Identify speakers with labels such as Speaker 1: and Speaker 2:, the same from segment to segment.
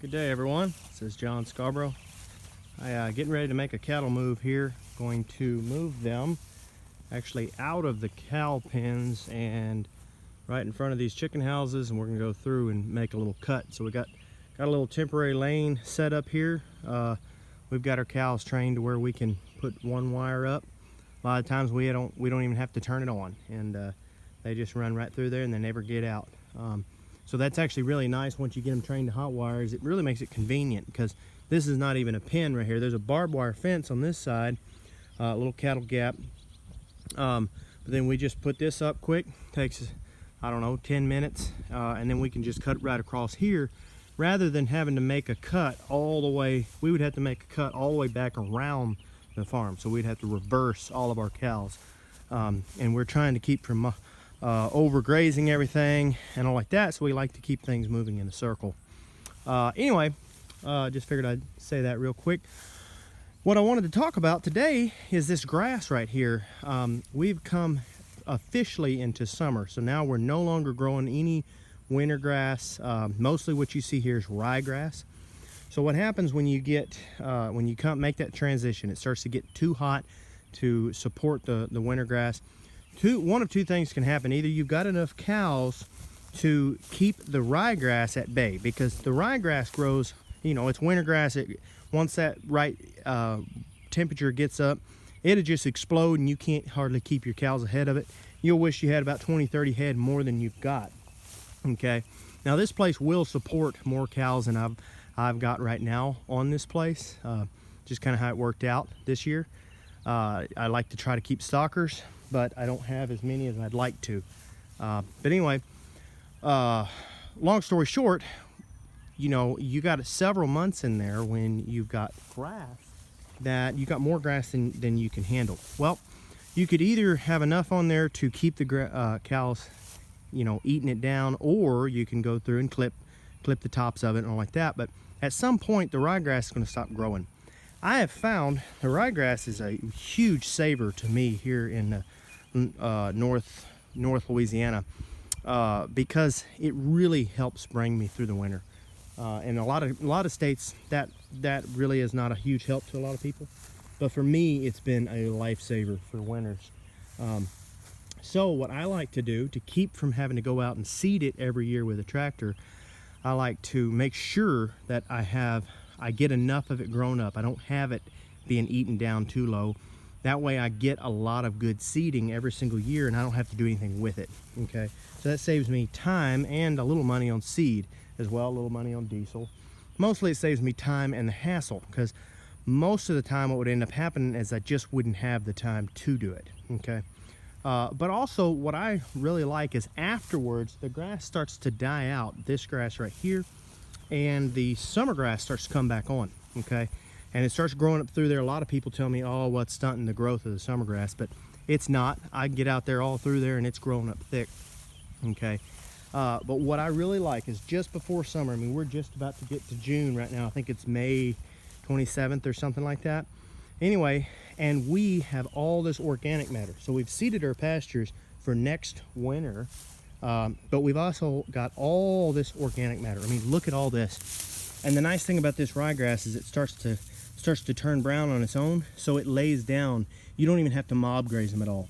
Speaker 1: Good day, everyone. This is John Scarborough. Getting ready to make a cattle move here. Going to move them actually out of the cow pens and right in front of these chicken houses, and we're going to go through and make a little cut. So we got a little temporary lane set up here. We've got our cows trained to where we can put one wire up. A lot of times we don't even have to turn it on, and they just run right through there and they never get out. So that's actually really nice once you get them trained to hot wires. It really makes it convenient because this is not even a pen right here. There's a barbed wire fence on this side, a little cattle gap. But then we just put this up quick. Takes, I don't know, 10 minutes. And then we can just cut right across here rather than having to make a cut all the way. We would have to make a cut all the way back around the farm. So we'd have to reverse all of our cows. And we're trying to keep from overgrazing everything and all like that, so we like to keep things moving in a circle. Anyway, just figured I'd say that real quick. What I wanted to talk about today is this grass right here. We've come officially into summer, so now we're no longer growing any winter grass. Mostly what you see here is ryegrass. So what happens when you make that transition, it starts to get too hot to support the winter grass. One of two things can happen. Either you've got enough cows to keep the ryegrass at bay, because the ryegrass grows, it's winter grass. Once that right temperature gets up, it'll just explode and you can't hardly keep your cows ahead of it. You'll wish you had about 20-30 head more than you've got. Okay, now this place will support more cows than I've got right now on this place. Just kind of how it worked out this year. I like to try to keep stockers, but I don't have as many as I'd like to. But anyway, long story short, you got several months in there when you've got grass that you got more grass than you can handle. Well, you could either have enough on there to keep the cows, eating it down, or you can go through and clip the tops of it and all like that. But at some point, the ryegrass is going to stop growing. I have found the ryegrass is a huge saver to me here in North Louisiana, because it really helps bring me through the winter. In a lot of states, that really is not a huge help to a lot of people, but for me, it's been a lifesaver for winters. So what I like to do to keep from having to go out and seed it every year with a tractor, I like to make sure that I get enough of it grown up. I don't have it being eaten down too low. That way I get a lot of good seeding every single year and I don't have to do anything with it. Okay, so that saves me time and a little money on seed as well, a little money on diesel. Mostly it saves me time and the hassle, because most of the time what would end up happening is I just wouldn't have the time to do it. Okay, but also what I really like is afterwards the grass starts to die out, this grass right here, and the summer grass starts to come back on. Okay, and it starts growing up through there. A lot of people tell me, oh, what's stunting the growth of the summer grass, but it's not. I can get out there all through there and it's growing up thick. Okay, but what I really like is just before summer, we're just about to get to June right now. I think it's May 27th or something like that. Anyway, and we have all this organic matter. So we've seeded our pastures for next winter, but we've also got all this organic matter. Look at all this. And the nice thing about this ryegrass is it starts to turn brown on its own, so it lays down. You don't even have to mob graze them at all.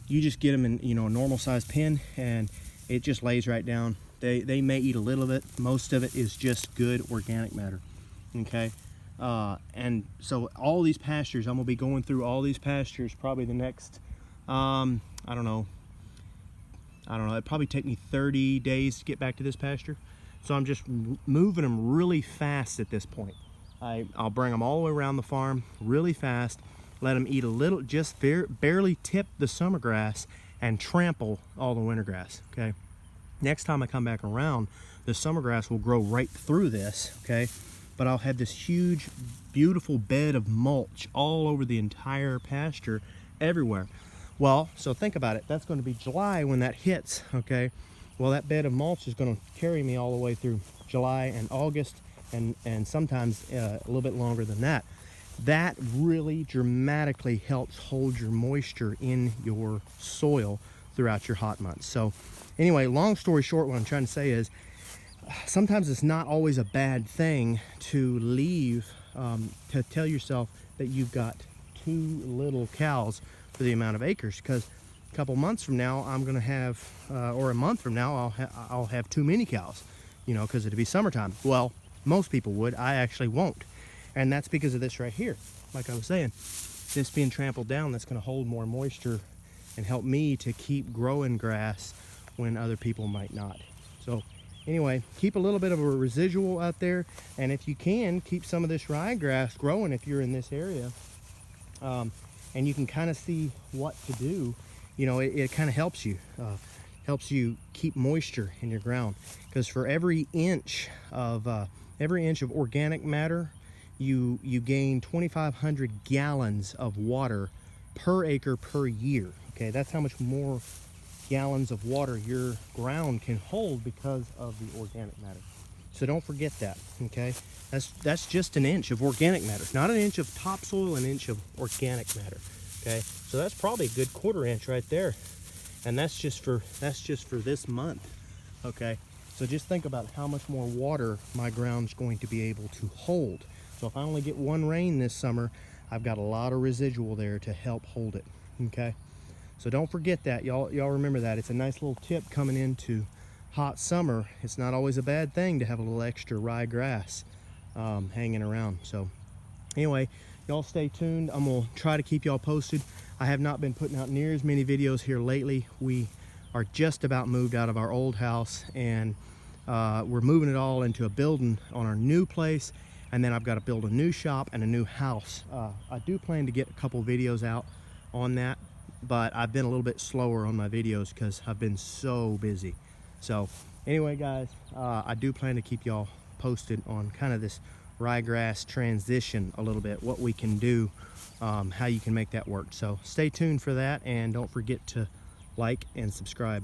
Speaker 1: You just get them in a normal sized pen and it just lays right down. They may eat a little of it. Most of it is just good organic matter. Okay, and so all these pastures, I'm gonna be going through all these pastures probably the next I don't know, it'd probably take me 30 days to get back to this pasture. So I'm just moving them really fast at this point. I'll bring them all the way around the farm really fast, let them eat a little, just barely tip the summer grass and trample all the winter grass. Okay, next time I come back around, the summer grass will grow right through this. Okay, but I'll have this huge, beautiful bed of mulch all over the entire pasture, everywhere. Well, so think about it. That's going to be July when that hits. Okay, well, that bed of mulch is going to carry me all the way through July and August, and sometimes a little bit longer than that. That really dramatically helps hold your moisture in your soil throughout your hot months. So anyway, long story short, what I'm trying to say is sometimes it's not always a bad thing to leave, to tell yourself that you've got too little cows for the amount of acres, because a couple months from now I'm going to have, or a month from now, I'll have too many cows, you know, because it'll be summertime. Well, most people would. I actually won't. And that's because of this right here. Like I was saying, this being trampled down, that's going to hold more moisture and help me to keep growing grass when other people might not. So anyway, keep a little bit of a residual out there, and if you can, keep some of this ryegrass growing if you're in this area, and you can kind of see what to do. You know, it kind of helps you keep moisture in your ground, because for every inch of organic matter, you gain 2,500 gallons of water per acre per year. Okay, that's how much more gallons of water your ground can hold because of the organic matter. So don't forget that. Okay, that's just an inch of organic matter, not an inch of topsoil, an inch of organic matter. Okay, so that's probably a good 1/4 inch right there, and that's just for this month. Okay, so just think about how much more water my ground's going to be able to hold. So if I only get one rain this summer, I've got a lot of residual there to help hold it. Okay, so don't forget that. Y'all remember that. It's a nice little tip coming into hot summer. It's not always a bad thing to have a little extra ryegrass hanging around. So anyway, y'all stay tuned. I'm gonna try to keep y'all posted. I have not been putting out near as many videos here lately. We are just about moved out of our old house, and we're moving it all into a building on our new place, and then I've got to build a new shop and a new house. I do plan to get a couple videos out on that, but I've been a little bit slower on my videos because I've been so busy. So anyway, guys, I do plan to keep y'all posted on kind of this ryegrass transition a little bit, what we can do, how you can make that work. So stay tuned for that, and don't forget to like and subscribe.